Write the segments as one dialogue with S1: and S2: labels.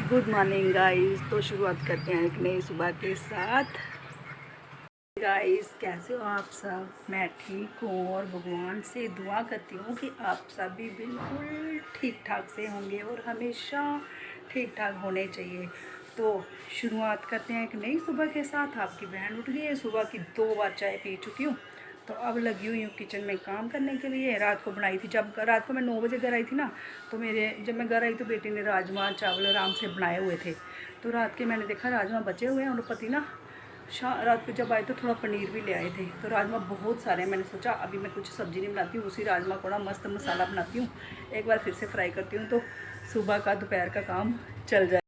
S1: Good morning guys. तो शुरुआत करते हैं एक नई सुबह के साथ। गाइस कैसे हो आप सब? मैं ठीक हूँ और भगवान से दुआ करती हूँ कि आप सब भी बिल्कुल ठीक ठाक से होंगे और हमेशा ठीक ठाक होने चाहिए। तो शुरुआत करते हैं एक नई सुबह के साथ। आपकी बहन उठ गई है, सुबह की 2 बार चाय पी चुकी हूँ। तो अब लगी हुई हूँ किचन में काम करने के लिए। रात को बनाई थी, जब रात को मैं 9 बजे घर आई थी ना, तो जब मैं घर आई तो बेटी ने राजमा चावल आराम से बनाए हुए थे। तो रात के मैंने देखा राजमा बचे हुए हैं और पति ना रात को जब आए तो थोड़ा पनीर भी ले आए थे। तो राजमा बहुत सारे हैं। मैंने सोचा अभी मैं कुछ सब्ज़ी नहीं बनाती हूँ, उसी राजमा को ना मस्त मसाला बनाती हूँ, एक बार फिर से फ्राई करती हूँ, तो सुबह का दोपहर का काम चल जाए।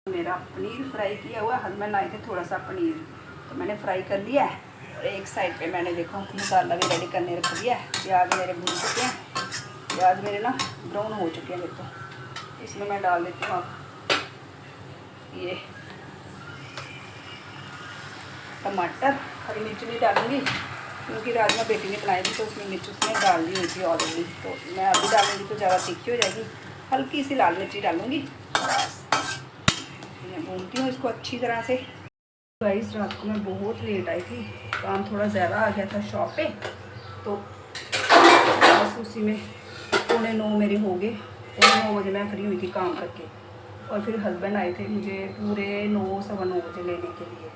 S1: मेरा पनीर फ्राई किया हुआ, हस्बैंड आए थे थोड़ा सा पनीर तो मैंने फ्राई कर लिया है। और एक साइड पे मैंने देखो मसाला भी रेडी करने रख दिया है। प्याज मेरे भून चुके हैं, प्याज मेरे ना ब्राउन हो चुके हैं। देखो इसमें मैं डाल देती हूँ अब ये टमाटर। हरी मिर्च नहीं डालूंगी क्योंकि राजमा बेटी ने बनाई थी तो उसमें मिर्च उसमें डाल दी हुई थी ऑलरेडी। तो मैं अभी डालूंगी तो ज़्यादा तीखी हो जाएगी, हल्की सी लाल मिर्ची डालूंगी। बस मैं भूनती हूँ इसको अच्छी तरह से। गाइस रात को मैं बहुत लेट आई थी, काम थोड़ा ज़्यादा आ गया था शॉप पे, तो बस उसी में 8:45 मेरे हो गए। 9:45 बजे मैं फ्री हुई थी काम करके। और फिर हस्बैंड आए थे मुझे पूरे 9 सवा 9 बजे लेने के लिए।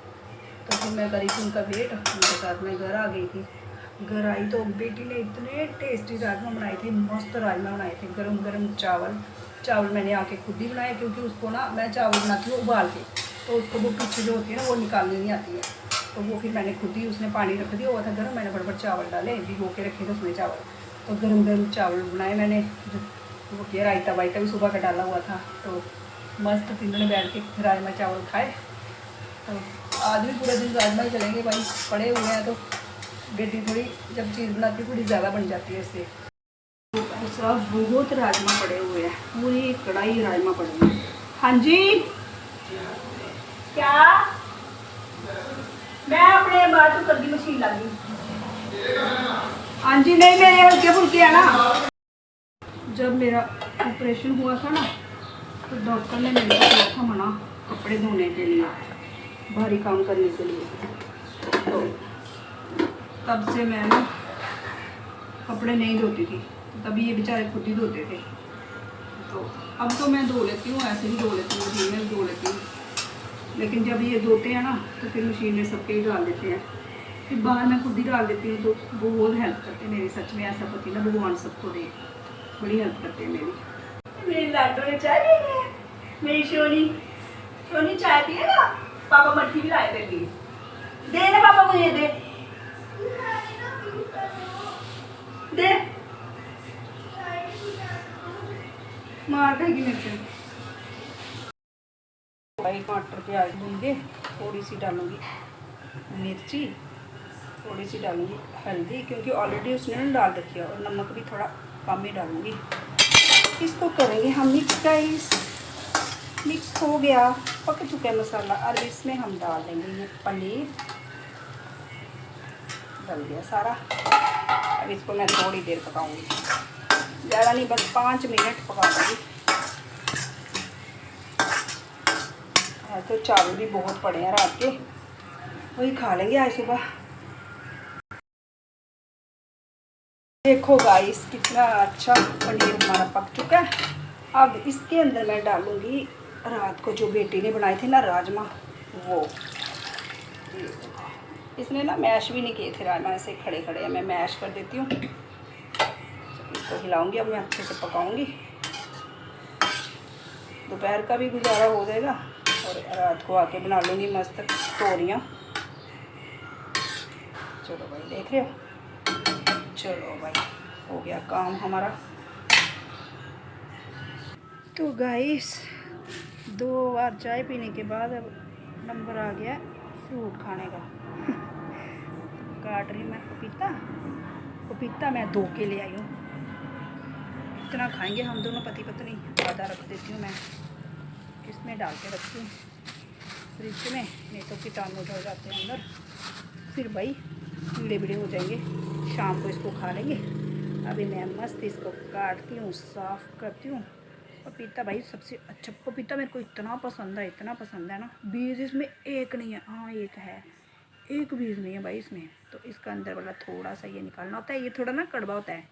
S1: तो फिर मैं करी थी उनका वेट, उनके साथ मैं घर आ गई थी। घर आई तो बेटी ने इतने टेस्टी राजमा बनाए थे, मस्त राजमा बनाए थे। गरम गरम चावल मैंने आके खुद ही बनाए, क्योंकि उसको ना मैं चावल बनाती हूँ उबाल के, तो उसको वो पीछे जो होती है ना वो निकालनी नहीं आती है। तो वो फिर मैंने खुद ही, उसने पानी रख दिया हुआ था गर्म, मैंने फटाफट चावल डाले, भिगो के रखे थे उसमें चावल। तो गरम गरम चावल बनाए मैंने। वो किया रायता वायता भी सुबह का डाला हुआ था। तो मस्त तीनों ने बैठ के राजमा चावल खाए। तो आज भी पूरा दिन राजमा ही चलेंगे भाई, पड़े हुए हैं। तो बेटी थोड़ी जब चीज़ बनाती है थोड़ी ज़्यादा बन जाती है इससे। तो सब बहुत राजमा पड़े हुए हैं, पूरी कढ़ाई राजमा पड़े हुए हैं। हाँ जी क्या? मैं अपने बाल तो कर दी, मशीन ला दी। हाँ जी नहीं, मेरे हल्के फुल्के है ना। जब मेरा ऑपरेशन हुआ था ना तो डॉक्टर ने मेरे को किया था मना कपड़े धोने के लिए, भारी काम करने के लिए। तो तब से मैं ना कपड़े नहीं धोती थी, तभी ये बेचारे खुद ही धोते थे। तो अब तो मैं धो लेती हूँ, ऐसे ही धो लेती हूँ, मशीन में धो लेती हूँ। लेकिन जब ये धोते हैं ना तो फिर मशीन में सबके ही डाल देते हैं, फिर बाहर मैं खुद ही डाल देती हूँ। तो बहुत हेल्प करते हैं मेरी, सच में ऐसा पति ना भगवान सबको दे, बड़ी हेल्प करते हैं मेरी लाडो ने चाय पी है। मेरी सोनी चाय पिएगा? पापा मट्ठी भी लाए तेरे लिए, दे ना पापा मुझे, दे मार देगी मेरे से। टमाटर प्याज भून थोड़ी सी डालूंगी मिर्ची, थोड़ी सी डालूंगी हल्दी, क्योंकि ऑलरेडी उसने ना डाल रखी है, और नमक भी थोड़ा कम ही डालूंगी। इसको करेंगे हम मिक्स। गाइस मिक्स हो गया, पक चुका है मसाला। और इसमें हम डाल देंगे ये पनीर, डल गया सारा। अब इसको मैं थोड़ी देर पकाऊंगी, ज़्यादा नहीं, बस 5 मिनट पका दूँगी। तो चावल भी बहुत पड़े हैं रात के, वही खा लेंगे आज सुबह। देखो गाइस कितना अच्छा पनीर हमारा पक चुका है। अब इसके अंदर मैं डालूंगी रात को जो बेटी ने बनाए थे ना राजमा, वो। इसने ना मैश भी नहीं किए थे राजमा, ऐसे खड़े खड़े मैं मैश कर देती हूँ। इसको हिलाऊंगी, अब मैं अच्छे से पकाऊंगी। दोपहर का भी गुजारा हो जाएगा और रात को आके बना लूँगी मस्त तोरियाँ। चलो भाई देख रहे हो, चलो भाई हो गया काम हमारा। तो गाइस 2 बार चाय पीने के बाद अब नंबर आ गया फ्रूट खाने का। काट रही मैं पपीता मैं 2 के ले आई हूँ। इतना खाएंगे हम दोनों पति पत्नी, आधा रख देती हूँ मैं, इसमें डाल के रखती हूँ फ्रिज में, नहीं तो कीटाणु हो जाते हैं अंदर, फिर भाई कीड़े बीड़े हो जाएंगे। शाम को इसको खा लेंगे। अभी मैं मस्त इसको काटती हूँ, साफ़ करती हूँ पपीता भाई सबसे अच्छा पपीता मेरे को इतना पसंद है ना। बीज इसमें एक नहीं है, हाँ एक है, एक बीज नहीं है भाई इसमें। तो इसका अंदर वाला थोड़ा सा ये निकालना होता है, ये थोड़ा ना कड़वा होता है।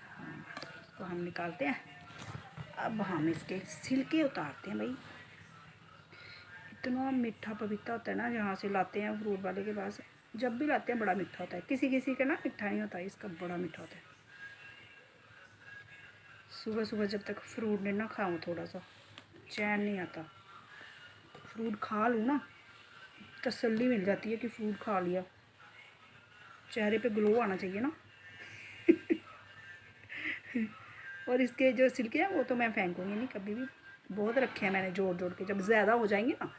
S1: हाँ, इसको हम निकालते हैं। अब हम इसके छिलके उतारते हैं भाई। इतना मीठा पपीता होता है ना, जहाँ से लाते हैं फ्रूट वाले के पास, जब भी लाते हैं बड़ा मीठा होता है। किसी किसी का ना मीठा नहीं होता, इसका बड़ा मीठा होता है। सुबह सुबह जब तक फ्रूट नहीं ना खाऊं थोड़ा सा चैन नहीं आता। फ्रूट खा लूँ ना, तसल्ली मिल जाती है कि फ्रूट खा लिया। चेहरे पे ग्लो आना चाहिए ना। और इसके जो छिलके हैं वो तो मैं फेंकूँगी नहीं कभी भी। बहुत रखे हैं मैंने जोड़ जोड़ के, जब ज़्यादा हो जाएंगे ना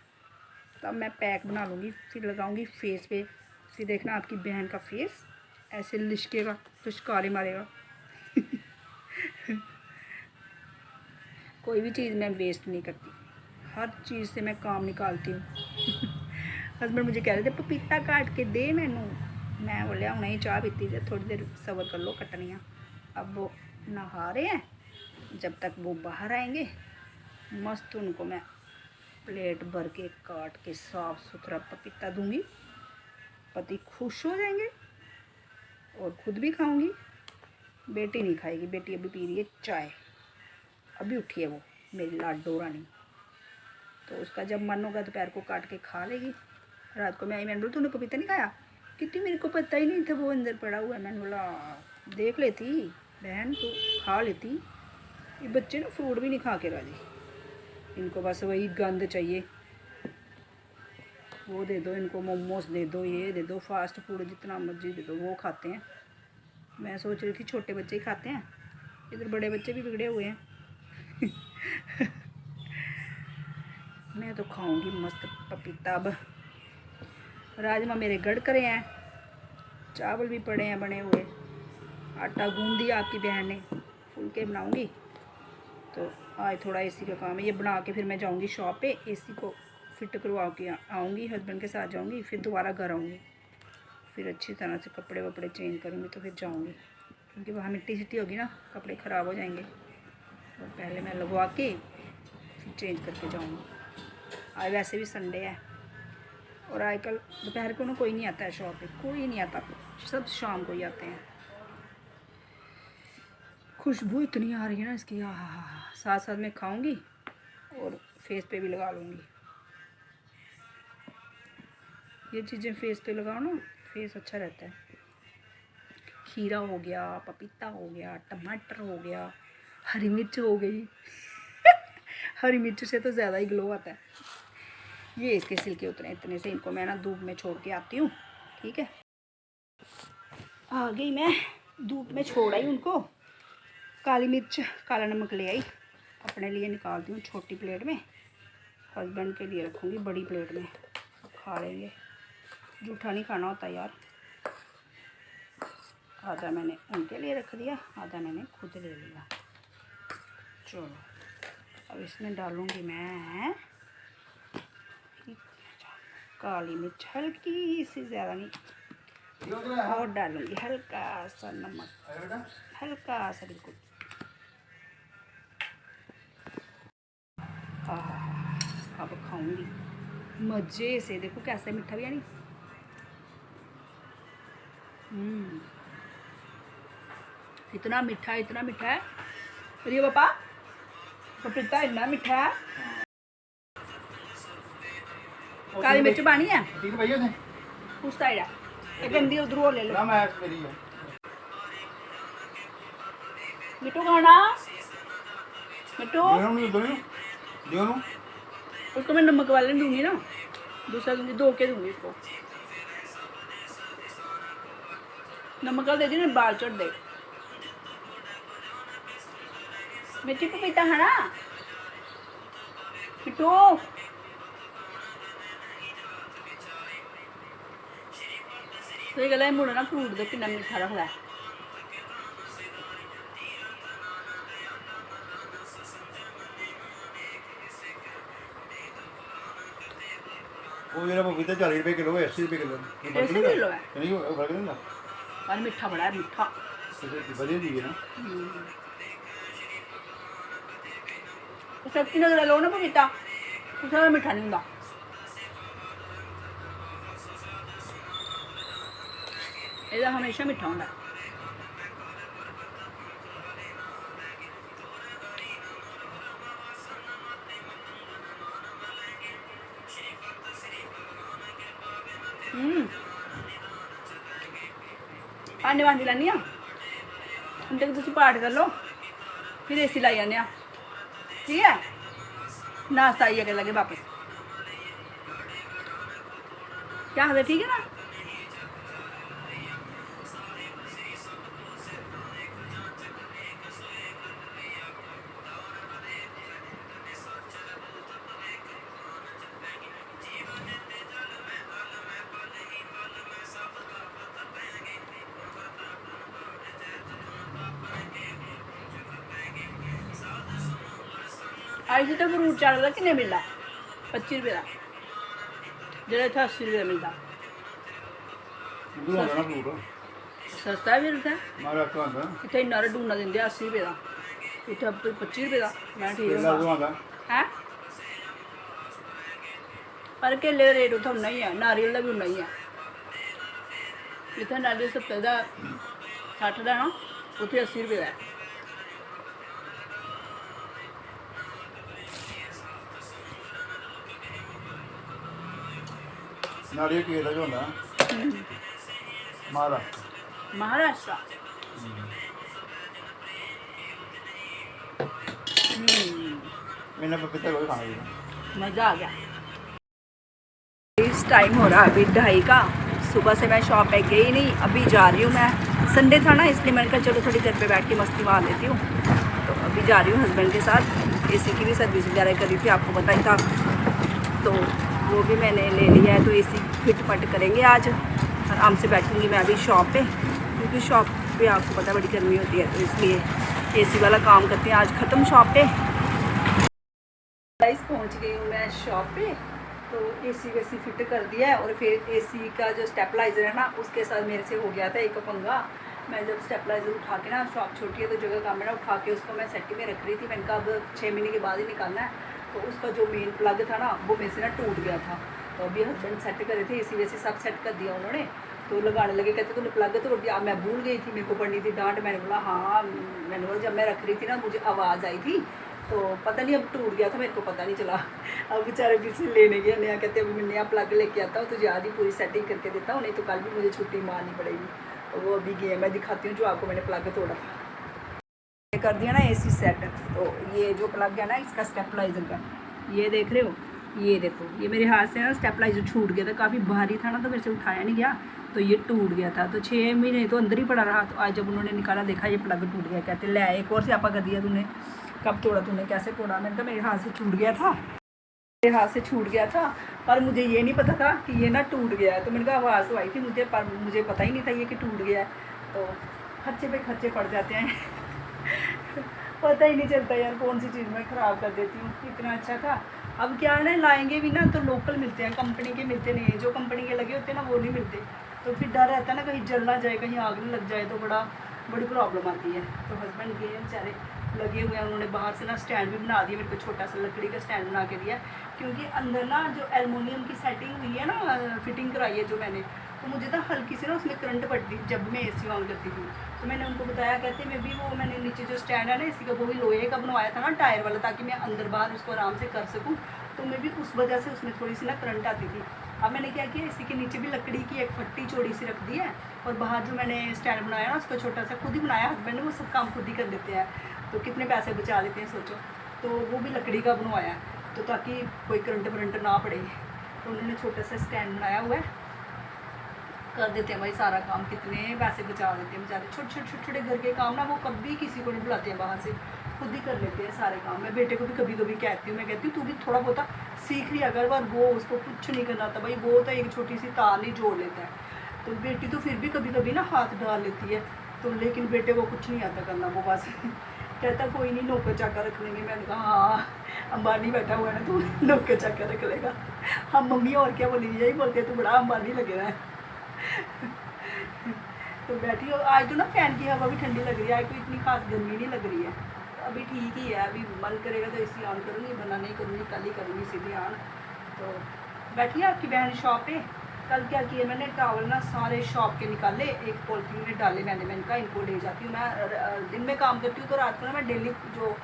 S1: तब मैं पैक बना लूँगी, फिर लगाऊँगी फेस पे। फिर देखना आपकी बहन का फेस ऐसे लिशकेगा, लिशकारे मारेगा। कोई भी चीज़ मैं वेस्ट नहीं करती, हर चीज़ से मैं काम निकालती हूँ। हस्बैंड मुझे कह रहे थे पपीता काट के दे मैनू, मैं बोलिया नहीं चाह पीती थी, थोड़ी देर सब्र कर लो कटनियाँ। अब वो नहा रहे हैं, जब तक वो बाहर आएंगे मस्त उनको मैं प्लेट भर के काट के साफ़ सुथरा पपीता दूंगी। पति खुश हो जाएंगे और खुद भी खाऊंगी। बेटी नहीं खाएगी, बेटी अभी पी रही है चाय, अभी उठी है वो मेरी लाडो रानी। तो उसका जब मन होगा दोपहर को काट के खा लेगी। रात को मैं आई, मैंने बोला तूने पपीता नहीं खाया? कितनी मेरे को पता ही नहीं था वो अंदर पड़ा हुआ है। मैंने बोला देख लेती बहन, तो खा लेती। ये बच्चे ना फ्रूट भी नहीं खा के राजी, इनको बस वही गंद चाहिए। वो दे दो इनको, मोमोस दे दो, ये दे दो, फास्ट फूड जितना मर्जी दे दो वो खाते हैं। मैं सोच रही थी छोटे बच्चे ही खाते हैं, इधर बड़े बच्चे भी बिगड़े हुए हैं। मैं तो खाऊंगी मस्त पपीता। अब राजमा मेरे गड़ करे हैं, चावल भी पड़े हैं बने हुए, आटा गूंद दिया आपकी बहन ने, फुलके बनाऊंगी। तो आज थोड़ा एसी का काम है, ये बना के फिर मैं जाऊंगी शॉप पे, एसी को फिट करवा के आऊँगी, हस्बैंड के साथ जाऊंगी, फिर दोबारा घर आऊँगी, फिर अच्छी तरह से कपड़े वपड़े चेंज करूँगी तो फिर जाऊँगी, क्योंकि वहाँ मिट्टी सिट्टी होगी ना, कपड़े ख़राब हो जाएंगे। और पहले मैं लगवा के फिर चेंज करके जाऊँगी। आज वैसे भी संडे है और आजकल दोपहर को ना कोई नहीं आता है शॉप पे, कोई नहीं आता, सब शाम को ही आते हैं। खुशबू इतनी आ रही है ना इसकी, हाँ, साथ साथ में खाऊंगी और फेस पे भी लगा लूँगी। ये चीज़ें फेस पे लगाओ ना, फेस अच्छा रहता है। खीरा हो गया, पपीता हो गया, टमाटर हो गया, हरी मिर्च हो गई। हरी मिर्च से तो ज़्यादा ही ग्लो आता है। ये इसके छिलके उतरे इतने से, इनको मैं ना धूप में छोड़ के आती हूँ, ठीक है। आ गई मैं, धूप में छोड़ आई उनको। काली मिर्च काला नमक ले आई, अपने लिए निकालती हूँ छोटी प्लेट में, हस्बैंड के लिए रखूँगी बड़ी प्लेट में, खा लेंगे। जूठा नहीं खाना होता यार। आधा मैंने उनके लिए रख दिया, आधा मैंने खुद ले लिया। चलो अब इसमें डालूँगी मैं काली मिर्च, हल्की सी, ज़्यादा नहीं, और डालूँगी हल्का सा नमक, हल्का सा बिल्कुल। अब खाऊंगी मज़े से, देखो कैसे मीठा भी है नहीं। इतना मीठा है। अरे पापा पपीता इतना मीठा है। काली मिर्च पानी है ठीक भैया ने उस साइड है, एक गंदी उधर वो ले लो। ना मैं मेरी है मिट्टू खाना, मिट्टू दो उसको मैं नमक वाले दूंगी ना, दूसरा दूंगी, धो के दूंगी इसको। नमक वाला दे दी ना, बाल चढ़ दे। मिट्टी पपीता है ना मिट्टू, तो ये गला मुड़ा ना फ्रूट दे कितना मीठा रखता है।
S2: वो मेरा पपीता 40 रुपए किलो है, 80 रुपए किलो
S1: 80 किलो है,
S2: नहीं वो फर्क नहीं ना,
S1: और मीठा बड़ा है, मीठा
S2: बढ़िया जी है ना।
S1: शक्ति नगर लो ना पपीता, उसका मिठा नहीं होंगे। ये हमेशा मिठा होंगे। आने वाली लानी हम तक तुम पाठ कर लो, फिर एसी लाई आने, ठीक है। नाश्ता आइए कर लगे वापस, क्या हाल है, ठीक है ना। आज तो फ्रूट चाट का किन्ने मिलता, 25 रुपये का, जो इतना 80 रुपये मिलता। सस्ता भी मिलता है इतना, इन्ना डूना देंगे 80 रुपये का, इतना 25 रुपये का। मैं ठीक है, पर केले का रेट उत्थै उन्ना ही है, नारियल का भी उन्ना ही है। इतना नारियल 70 का 60 का ना, उत्थे 80 रुपये का है।
S2: नारियल केले का जो होंदा
S1: महाराष्ट्र।
S2: मैंने पपीता कोई खाना नहीं,
S1: मज़ा आ गया। इस टाइम हो रहा है अभी 2:30 का। सुबह से मैं शॉप पे गई नहीं, अभी जा रही हूँ। मैं संडे था ना, इसलिए मैंने कहा चलो थोड़ी देर पे बैठ के मस्ती मार लेती हूँ। तो अभी जा रही हूँ हस्बैंड के साथ। एसी की भी सर्विस वगैरह करी थी, आपको पता ही था, तो वो भी मैंने ले लिया है। तो एसी फिट फट करेंगे आज। आराम से बैठूँगी मैं अभी शॉप पे, क्योंकि शॉप पे आपको पता बड़ी गर्मी होती है, तो इसलिए एसी वाला काम करते हैं आज ख़त्म शॉप पे। गाइस पहुंच गई हूँ मैं शॉप पे। तो एसी वैसी फिट कर दिया है, और फिर एसी का जो स्टेबलाइज़र है ना, उसके साथ मेरे से हो गया था एक पंगा। मैं जब स्टेबलाइज़र उठा के ना, शॉप छोटी है तो जगह कम है ना, उठा के उसको मैं सेटिंग में रख रही थी। मैंने कहा अब 6 महीने के बाद ही निकालना है। तो उसका जो मेन प्लग था ना, वो मेरे से ना टूट गया था। तो अभी हस्बैंड सेट करे थे, एसी वैसे सब सेट कर दिया उन्होंने। तो लगाने लगे, कहते तूने प्लग तोड़ दिया। मैं भूल गई थी, मेरे को पड़नी थी डांट। मैंने बोला हाँ, मैंने बोला जब मैं रख रही थी ना, मुझे आवाज़ आई थी, तो पता नहीं अब टूट गया था, मेरे को पता नहीं चला। अब बेचारे फिर से लेने गया नया, कहते अभी मैं नया प्लग लेके आता हूँ, तुझे आज ही पूरी सेटिंग करके देता हूँ, नहीं तो कल भी मुझे छुट्टी मारनी पड़ेगी। तो वो अभी गए, मैं दिखाती हूँ जो आपको मैंने प्लग तोड़ा था। कर दिया ना एसी सेट। तो ये जो प्लग है ना, इसका स्टेबलाइज़र का, ये देख रहे हो, ये देखो, ये मेरे हाथ से ना स्टेबलाइज़र छूट गया था। काफ़ी भारी था ना, तो मेरे से उठाया नहीं गया, तो ये टूट गया था। तो 6 महीने तो अंदर ही पड़ा रहा। तो आज जब उन्होंने निकाला, देखा ये प्लग टूट गया, कहते ले एक और स्यापा कर दिया तूने, कब तोड़ा तूने, कैसे तोड़ा। मैंने कहा मेरे हाथ से छूट गया था, मेरे हाथ से छूट गया था, पर मुझे ये नहीं पता था कि ये ना टूट गया है। तो मैंने कहा आवाज़ तो आई थी मुझे, पर मुझे पता ही नहीं था ये कि टूट गया है। तो खर्चे पे खर्चे पड़ जाते हैं पता ही नहीं चलता यार, कौन सी चीज़ मैं ख़राब कर देती हूँ। इतना अच्छा था। अब क्या है ना, लाएंगे भी ना तो लोकल मिलते हैं, कंपनी के मिलते नहीं हैं। जो कंपनी के लगे होते हैं ना, वो नहीं मिलते। तो फिर डर रहता है ना, कहीं जल ना जाए, कहीं आग नहीं लग जाए, तो बड़ी प्रॉब्लम आती है। तो हस्बैंड गए बेचारे, लगे हुए हैं। उन्होंने बाहर से ना स्टैंड भी बना दिया, मेरे को छोटा सा लकड़ी का स्टैंड बना के दिया, क्योंकि अंदर ना जो एलुमिनियम की सेटिंग हुई है ना, फिटिंग कराई है जो मैंने, तो मुझे ना हल्की सी ना उसमें करंट पड़ती जब मैं एसी ऑन करती थी। तो मैंने उनको बताया, कहते मैं भी वो मैंने नीचे जो स्टैंड है ना एसी का, वो भी लोहे का बनवाया था ना, टायर वाला, ताकि मैं अंदर बाहर उसको आराम से कर सकूँ। तो मैं भी उस वजह से उसमें थोड़ी सी ना करंट आती थी। अब मैंने क्या किया, इसी के नीचे भी लकड़ी की एक फट्टी चौड़ी सी रख दी है, और बाहर जो मैंने स्टैंड बनाया ना, उसको छोटा सा खुद ही बनाया। हस्बैंड ने वो सब काम खुद ही कर देते हैं, तो कितने पैसे बचा लेते हैं सोचो। तो वो भी लकड़ी का बनवाया, तो ताकि कोई करंट ना पड़े। तो उन्होंने छोटा सा स्टैंड बनाया हुआ है, कर देते हैं भाई सारा काम। कितने पैसे बचा देते हैं बेचारे। छोटे छोटे घर के काम ना, वो कभी किसी को नहीं बुलाते हैं बाहर से, खुद ही कर लेते हैं सारे काम। मैं बेटे को भी कभी कभी कहती हूँ, मैं कहती हूँ तू भी थोड़ा बहुत सीख रही अगर बार, वो उसको कुछ नहीं करना था भाई, वो तो एक छोटी सी तार नहीं जोड़ लेता है। तो बेटी तो फिर भी कभी कभी ना हाथ डाल लेती है, तो लेकिन बेटे को कुछ नहीं आता करना। वो बस कहता कोई नहीं, नौकर चाकर रख लेंगे। मैंने कहा हाँ, अंबानी बैठा हुआ है ना, तू नौकर चाकर रख लेगा। हम मम्मी और क्या बोलेंगे, यही बोलते तू बड़ा अंबानी लगे रहा है तो बैठी हो। आज तो ना फैन की हवा भी ठंडी लग रही है, आज कोई इतनी खास गर्मी नहीं लग रही है। अभी ठीक ही है, अभी मन करेगा तो एसी ऑन करूँगी, वरना नहीं करूँगी, कल ही करूँगी सीधे ऑन। तो बैठी है आपकी बहन शॉप पे। कल क्या किया मैंने, टावल ना सारे शॉप के निकाले, एक पॉलिथीन में डाले मैंने कहा इनको ले जाती हूँ। मैं दिन में काम करती हूँ तो रात को ना मैं डेली जो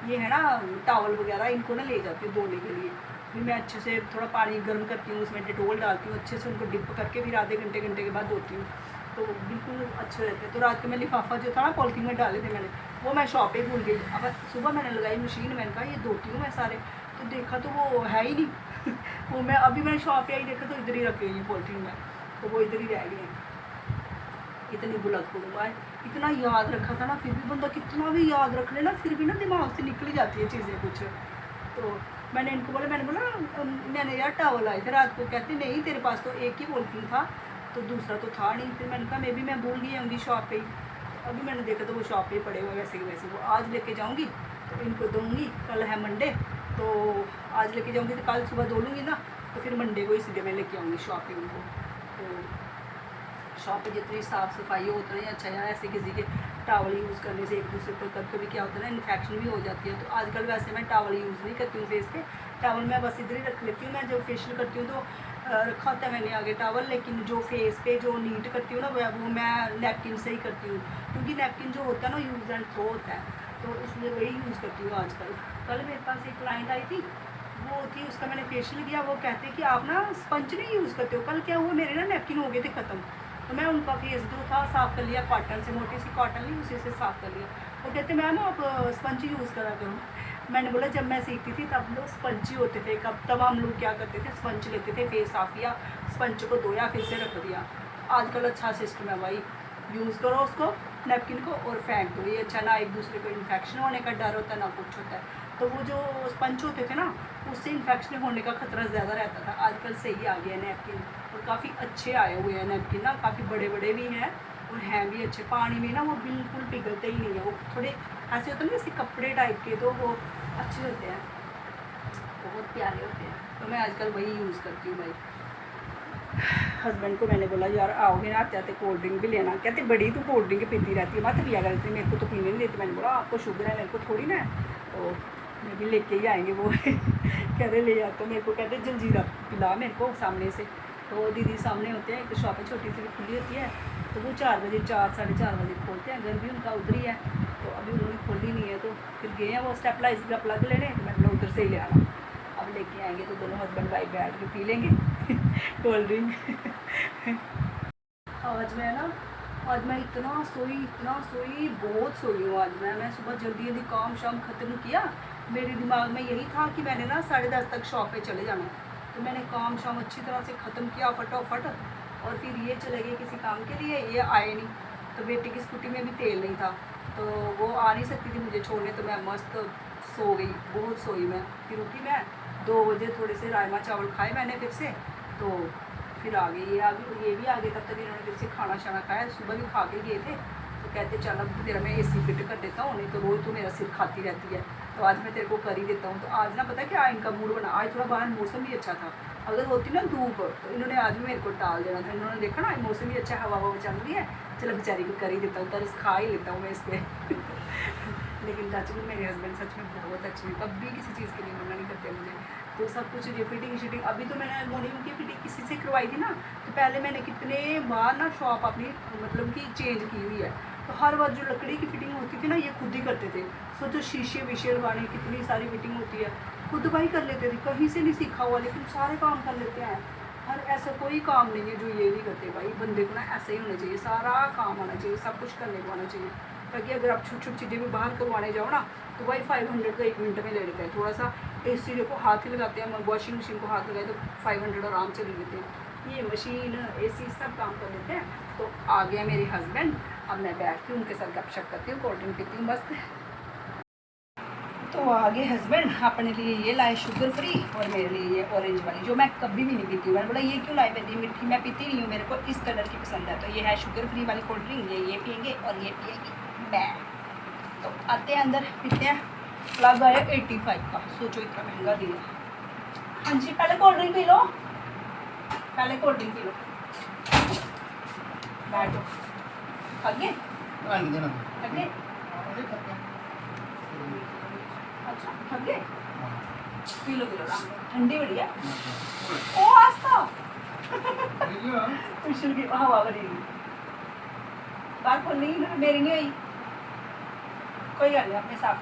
S1: ये है ना टावल वगैरह इनको ना ले जाती हूँ धोने के लिए। फिर मैं अच्छे से थोड़ा पानी गर्म करती हूँ, उसमें डेटोल डालती हूँ, अच्छे से उनको डिप करके फिर आधे घंटे के बाद धोती हूँ, तो बिल्कुल अच्छे रहते हैं। तो रात को मैं लिफाफा जो था ना पॉलिथीन में डाले थे मैंने, वो मैं शॉप पे भूल गई। अब सुबह मैंने लगाई मशीन, मैंने कहा ये धोती हूँ मैं सारे, तो देखा तो वो है ही नहीं वो मैं अभी मैंने शॉप पे आई देखा तो इधर ही रखे हुई पॉलिथीन में, तो वो इधर ही रह गए। इतनी बुलक हुआ, इतना याद रखा था ना, फिर भी बंदा कितना भी याद रख ले ना, फिर भी ना दिमाग से निकल जाती है चीज़ें कुछ। तो मैंने इनको बोला, मैंने यार टावल आए थे रात को, कहते नहीं तेरे पास तो एक ही पॉलिथीन था, तो दूसरा तो था नहीं। फिर मैंने कहा मे भी मैं भूल गई होंगी शॉप पे ही। तो अभी मैंने देखा तो वो शॉप पे पड़े हुए वैसे के वैसे, वो आज लेके जाऊँगी तो इनको दूँगी। कल है मंडे, तो आज लेके जाऊँगी तो कल सुबह धो लूँगी ना, तो फिर मंडे को ही सीधे मैं लेके आऊँगी शॉप पे उनको। तो शॉप पे जितनी साफ़ सफाई हो उतना ही अच्छा है। ऐसे किसी के टावल यूज़ करने से एक दूसरे को कभी कभी क्या होता है ना, इन्फेक्शन भी हो जाती है। तो आजकल वैसे मैं टावल यूज़ नहीं करती हूँ फेस पे, टावल मैं बस इधर ही रख लेती हूँ। मैं जब फेशियल करती हूँ तो रखा होता है मैंने आगे टावल, लेकिन जो फेस पे जो नीट करती हूँ ना वो मैं नैपकिन से ही करती हूँ, क्योंकि नैपकिन जो होता है ना यूज़ एंड थ्रो होता है, तो इसलिए वही यूज़ करती हूँ आजकल। कल मेरे पास एक क्लाइंट आई थी, वो थी, उसका मैंने फेशियल किया, वो कहते कि आप ना स्पंज नहीं यूज़ करते हो। कल क्या हुआ, मेरे ना नैपकिन हो गए थे ख़त्म, तो मैं उनका फेस जो था साफ़ कर लिया कॉटन से, मोटी सी कॉटन ली उसी से साफ़ कर लिया। वो कहते मैम आप स्पंज यूज़ करा करो। मैंने बोला जब मैं सीखती थी तब लोग स्पंज ही होते थे, तब हम लोग क्या करते थे, स्पंज लेते थे, फेस साफ़ किया, स्पंज को धोया, फिर से रख दिया। आजकल अच्छा सिस्टम है भाई, यूज़ करो उसको नैपकिन को और फेंक दो, ये अच्छा, ना एक दूसरे को इन्फेक्शन होने का डर होता है ना कुछ होता है। तो वो जो स्पंज होते थे ना उससे इन्फेक्शन होने का खतरा ज़्यादा रहता था। आजकल सही आ गया नैपकिन, और काफ़ी अच्छे आए हुए हैं नैपकिन ना, काफ़ी बड़े बड़े भी हैं और हैं भी अच्छे। पानी में ना वो बिल्कुल पिघलते ही नहीं है, वो थोड़े ऐसे होते हैं ना जैसे कपड़े टाइप के, तो वो अच्छे होते हैं, बहुत प्यारे होते हैं। तो मैं आजकल वही यूज़ करती हूँ भाई। हस्बैंड को मैंने बोला यार आओगे ना आते आते कोल्ड ड्रिंक भी लेना, कहते बड़ी तू कोल्ड ड्रिंक पीती रहती है, मत पिया करती, मेरे को तो पीने नहीं देती। मैंने बोला आपको शुगर है, मेरे को थोड़ी ना है, तो मैं भी लेके ही आएंगे वो कह रहे ले जाते, मेरे को कहते जलजीरा पिला मेरे को सामने से। तो दीदी सामने होते हैं, एक शॉप है छोटी सी खुली होती है, तो वो 4 बजे 4 साढ़े 4 बजे खोलते हैं, घर भी उनका उधर ही है, तो अभी उन्होंने खोली नहीं है। तो फिर गए हैं वो स्टेपलाइजर का प्लग लेने, तो मैं उधर से ही ले आना, अब लेके आएंगे तो दोनों हस्बैंड वाइफ बैठ के पी लेंगे कोल्ड ड्रिंक। आज मैं इतना सोई, बहुत सोई हूँ आज मैं सुबह जल्दी काम शाम ख़त्म किया। मेरे दिमाग में यही था कि मैंने ना 10:30 तक शॉप पे चले जाना, तो मैंने काम शाम अच्छी तरह से ख़त्म किया फटाफट, और फिर ये चले गए किसी काम के लिए, ये आए नहीं, तो बेटी की स्कूटी में भी तेल नहीं था, तो वो आ नहीं सकती थी मुझे छोड़ने, तो मैं मस्त सो गई, बहुत सोई मैं। फिर उठी मैं 2 बजे, थोड़े से राजमा चावल खाए मैंने फिर से, तो फिर आ गई ये भी आ गए। तब तक इन्होंने फिर से खाना शाना खाया, सुबह भी खा के गए थे, तो कहते चल अब तेरा मैं AC फिट कर देता हूँ, नहीं तो रोज़ तो मेरा सिर खाती रहती है, तो आज मैं तेरे को कर ही देता हूँ। तो आज ना पता क्या इनका मूड बना, आज थोड़ा बाहर मौसम भी अच्छा था, अगर होती ना धूप तो इन्होंने आज भी मेरे को टाल देना था। इन्होंने देखा ना मौसम भी अच्छा, हवा चल रही है, चलो बेचारी को कर ही देता हूँ, तरस खा ही लेता हूँ मैं इस पर लेकिन टचवुड मेरे हस्बैंड सच में बहुत अच्छे हैं, कभी किसी चीज़ के लिए मना नहीं करते मुझे, तो सब कुछ ये फिटिंग अभी तो मैंने मोर्निंग की फिटिंग किसी से करवाई थी ना, तो पहले मैंने कितने बार ना शॉप अपनी मतलब कि चेंज की हुई है, तो हर बार जो लकड़ी की फिटिंग होती थी ना ये खुद ही करते थे। सोचो शीशे विशे लगाने कितनी सारी फिटिंग होती है, खुद भाई कर लेते थे, कहीं से नहीं सीखा हुआ, लेकिन सारे काम कर लेते हैं। हर ऐसा कोई काम नहीं है जो ये नहीं करते भाई, बंदे को ना ऐसे ही होना चाहिए, सारा काम आना चाहिए, सब कुछ करने को आना चाहिए, ताकि अगर आप छोटी छोटी चीज़ें भी बाहर करवाने जाओ ना तो भाई 500 तो 1 मिनट में ले लेते हैं। थोड़ा सा AC को हाथ ही लगाते हैं, वॉशिंग मशीन को हाथ लगाए तो 500 आराम से ले लेते हैं, ये मशीन AC सब काम कर लेते हैं। तो आ गया मेरे हस्बैंड, अब मैं बैठती हूँ उनके साथ गपशप करती हूँ, कोल्ड ड्रिंक पीती हूँ मस्त। तो आगे हस्बैंड अपने लिए ये लाए शुगर फ्री, और मेरे लिए ये ऑरेंज वाली जो मैं कभी भी नहीं पीती हूँ। मैंने बोला ये क्यों लाए, मेरी मिठी मैं पीती नहीं हूँ, मेरे को इस कलर की पसंद है, तो ये है शुगर फ्री वाली कोल्ड ड्रिंक, ये पियेंगे और ये पियेगी मैं। तो आते हैं अंदर पीते हैं। प्लग आया 85 का, सोचो इतना महंगा दिया। हाँ जी पहले कोल्ड ड्रिंक पी लो, पहले कोल्ड ड्रिंक पी लो, बैठो आगे आगे अच्छा थक गए? पी लो ना, ठंडी बड़ी है। ओ आस्था विशु की हवा बड़ी बात खोलनी मेरी नहीं हुई, कोई गल नहीं अपने साथ।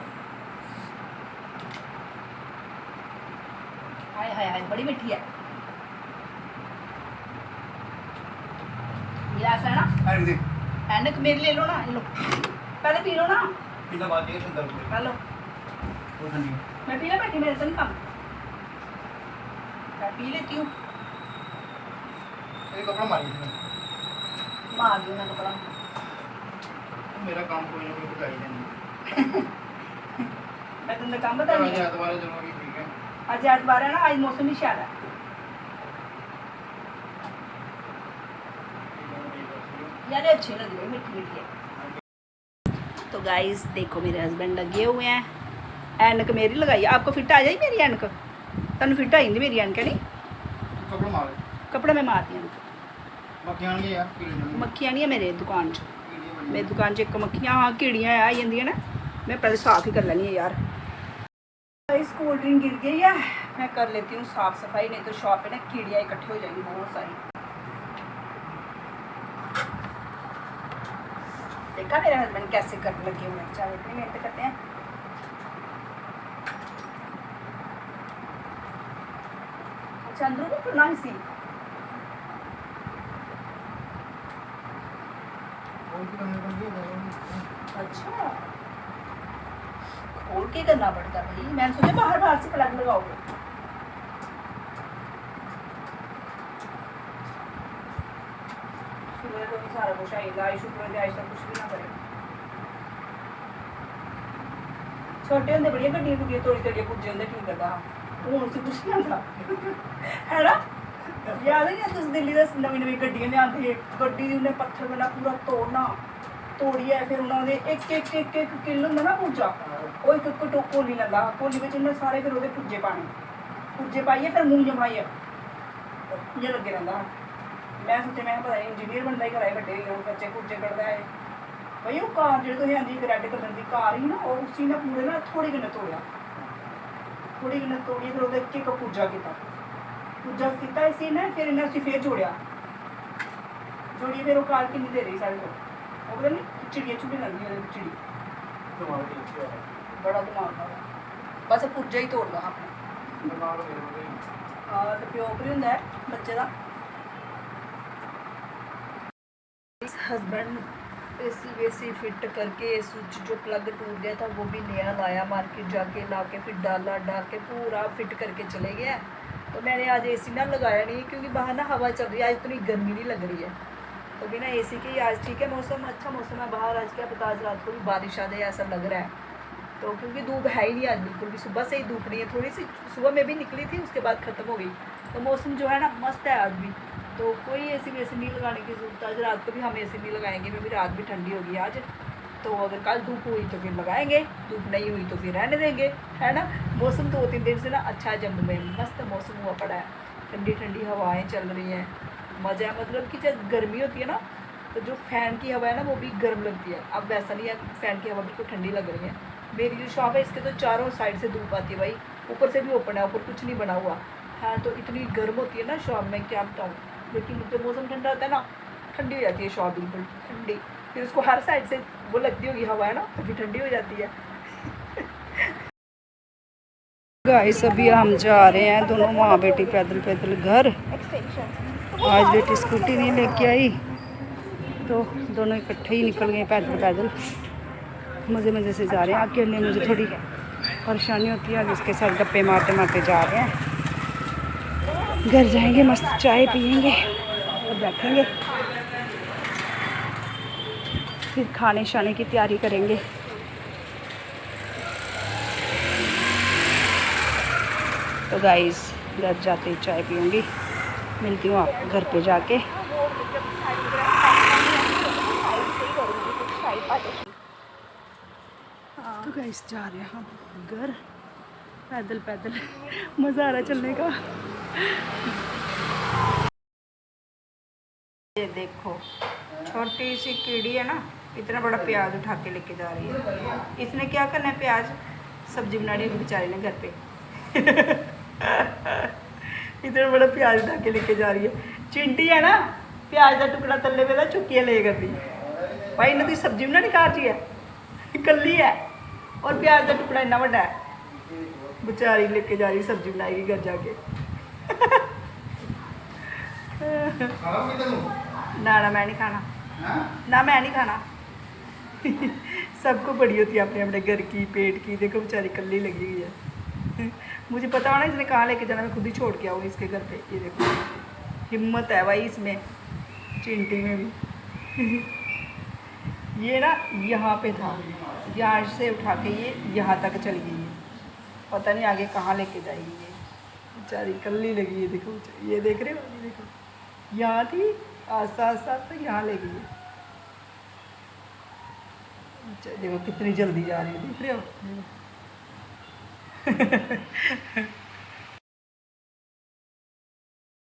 S1: हाय हाय हाय बड़ी मीठी है। गिलास है ना, एंड मेरे ले लो ना, लो पहले पी लो ना।
S2: पीना बाद में सुंदर
S1: हेलो
S2: वो ठंडी
S1: मैं पीला बैठी, मेरे से नहीं कम, मैं पी लेती हूँ।
S2: ये कपड़ा मार
S1: मार दूँ मैं कपड़ा।
S2: मेरा काम कोई ना कोई बताई देंगे।
S1: मैं तुमने काम बता
S2: आज
S1: दिया।
S2: दोबारा चलोगी ठीक है।
S1: आज एतवार है ना, आज मौसम ही शायद है। यार ये अच्छी लग रही है, मीठी मीठी है। तो गाइस देखो मेरे हस्बैंड लगे हुए हैं, ऐनक मेरी लगाई। आपको फिट आ जाए मेरी ऐनक? तुम फिट आई मेरी ऐनक नहीं?
S2: कपड़ा मार
S1: कपड़ा मैं मारती हूँ।
S2: मक्खियां नहीं यार
S1: मक्खियां नहीं है मेरे दुकान च, मेरी दुकान च एक मक्खियां हाँ कीड़ियाँ आई जंदियां ना, मैं पहले साफ ही कर लेनी है यार। इस कोल्ड ड्रिंक गिर गई है, मैं कर लेती हूँ साफ सफाई, नहीं तो शॉप पे ना कीड़ियाँ इकट्ठी हो जाएंगी बहुत सारी। देखा मेरे हस्बैंड कैसे करने लगे हुए हैं, चाहे इतनी मेहनत करते हैं। अच्छा अंदरों को खुलना ही सी। अच्छा खोल के करना पड़ता है भाई, मैंने सोचा बाहर बाहर से प्लग लगाओगे। शुक्र तो नहीं सारा कुछ आएगा, शुक्र है आज तक कुछ भी ना करे। छोटे होंगे बड़िया गड्डियां गुड्डियां तोड़ी तोड़िया पुज्जे होंगे ठीक करता, हूँ उसे कुछ नहीं आता है ना। याद है तुस दिल्ली दस नवी नवी गड्डियां लियांदी, गड्डी दी उन्हें पत्थर वाला पूरा तोड़ना, तोड़िए फिर उन्होंने एक एक एक एक किलो होंदा ना पुज्जा, वो एक एक कोली लैंदा, कोली विच उन्हें सारे फिर ओहदे पुज्जे पाने, पुज्जे पाइए फिर मूंह जमाइए इ'यां लगे रहिंदा। मैं सोचे मैं पता नहीं इंजीनियर बनदा ही घरा बड्डे बच्चे पुज्जे कड्ढदा है भाई। वो कार जेह्ड़ी तुसें आंदी इक रैड कलर दी कार ही ना, और उसी ने पूरे ना थोड़ी कन्नै तोड़िया, थोड़ी कन्नै तोड़िए फिर ओहदा इक इक पुज्जा कीता, पुज्जा कीता इसी ने, फिर इन्हें उसी फिर जोड़िया, जोड़िए फिर वो कार किन्नी देर रही साढ़े को, वो पता नहीं चिड़िया चुड़ी लगी ओहदे चिड़ी, बड़ा दिमाग था बस पुज्जा ही तोड़दा अपना। हाँ तो प्यो पर ही होंदा है बच्चे का। हस्बैंड एसी वेसी फिट करके स्विच जो प्लग टूट गया था वो भी नया लाया, मार्केट जाके ला के फिर डाल के पूरा फिट करके चले गया। तो मैंने आज एसी ना लगाया नहीं क्योंकि बाहर ना हवा चल रही है, आज इतनी गर्मी नहीं लग रही है, तो बिना एसी के ही आज ठीक है। मौसम अच्छा मौसम है बाहर, आज क्या पता आज रात को भी बारिश आ जाए ऐसा लग रहा है। तो क्योंकि धूप है ही नहीं आज बिल्कुल भी, सुबह से ही धूप नहीं है, थोड़ी सी सुबह में भी निकली थी उसके बाद ख़त्म हो गई। तो मौसम जो है ना मस्त है आज भी, तो कोई एसी वेसी नहीं लगाने की ज़रूरत। आज रात को भी हम एसी नहीं लगाएंगे, क्योंकि रात भी ठंडी होगी आज। तो अगर कल धूप हुई तो फिर लगाएंगे, धूप नहीं हुई तो फिर रहने देंगे, है ना। मौसम 2-3 दिन से ना अच्छा है, जम्मू में मस्त मौसम हुआ पड़ा है, ठंडी ठंडी हवाएं चल रही हैं, मज़ा है। मतलब कि जब गर्मी होती है ना तो जो फ़ैन की हवा है ना वो भी गर्म लगती है, अब वैसा नहीं है, फ़ैन की हवा बिल्कुल ठंडी लग रही है। मेरी जो शॉप है इसके तो चारों साइड से धूप आती है भाई, ऊपर से भी ओपन है, ऊपर कुछ नहीं बना हुआ है, तो इतनी गर्म होती है ना शॉप में क्या बताऊँ। लेकिन जब मौसम ठंडा होता है ना ठंडी हो जाती है शॉप बिल्कुल ठंडी, फिर उसको हर साइड से वो लगती होगी हवा है ना तो फिर ठंडी हो जाती है। गाइस अभी हम जा रहे हैं दोनों माँ बेटी पैदल पैदल घर। आज बेटी स्कूटी नहीं लेके आई तो दोनों इकट्ठे ही निकल गए पैदल पैदल, मज़े मज़े से जा रहे हैं। अकेले मुझे थोड़ी परेशानी होती है, अब इसके साथ गप्पे मारते मारते जा रहे हैं। घर जाएंगे मस्त चाय पियेंगे और बैठेंगे, फिर खाने शाने की तैयारी करेंगे। तो गाइस घर जाते ही चाय पीऊँगी, मिलती हूँ आपको घर पे जाके। तो गाइस जा रहे हैं हम घर पैदल पैदल, मज़ा आ रहा है चलने का। ये देखो छोटी सी कीड़ी है ना, इतना बड़ा प्याज उठा के लेके जा रही है। इसने क्या करना है प्याज, सब्जी बनानी होगी बेचारे ने घर पे। इधर बड़ा प्याज ला के लेके जा रही है। चिंटी है ना, प्याज का टुकड़ा तले पे चुक्कियां ले करती भाई इन्हें तो सब्जी बनानी घर च है, कली है और प्याज का टुकड़ा इन्ना बड़ा है, बेचारी लेके जा रही सब्जी बनाएगी घर जाके। ना ना मैं नहीं खाना, ना मैं नहीं खाना। सबको बड़ी होती है अपने अपने घर की, पेट की। देखो बेचारी कल्ली लगी हुई है। मुझे पता होना इसने कहाँ लेके जाना, मैं खुद ही छोड़ के आऊँगी इसके घर पे। ये देखो हिम्मत है भाई इसमें, चिंटी में भी। ये ना यहाँ पे था, यहाँ से उठा के ये यहाँ तक चली गई है, पता नहीं आगे कहाँ लेके जाएगी ये। बेचारी कल्ली लगी है। देखो ये देख रहे हो, ये देखो यहाँ थी, आस्ता आस्ता तो यहाँ ले गई है। देखो कितनी जल्दी जा रही है, देख रहे हो।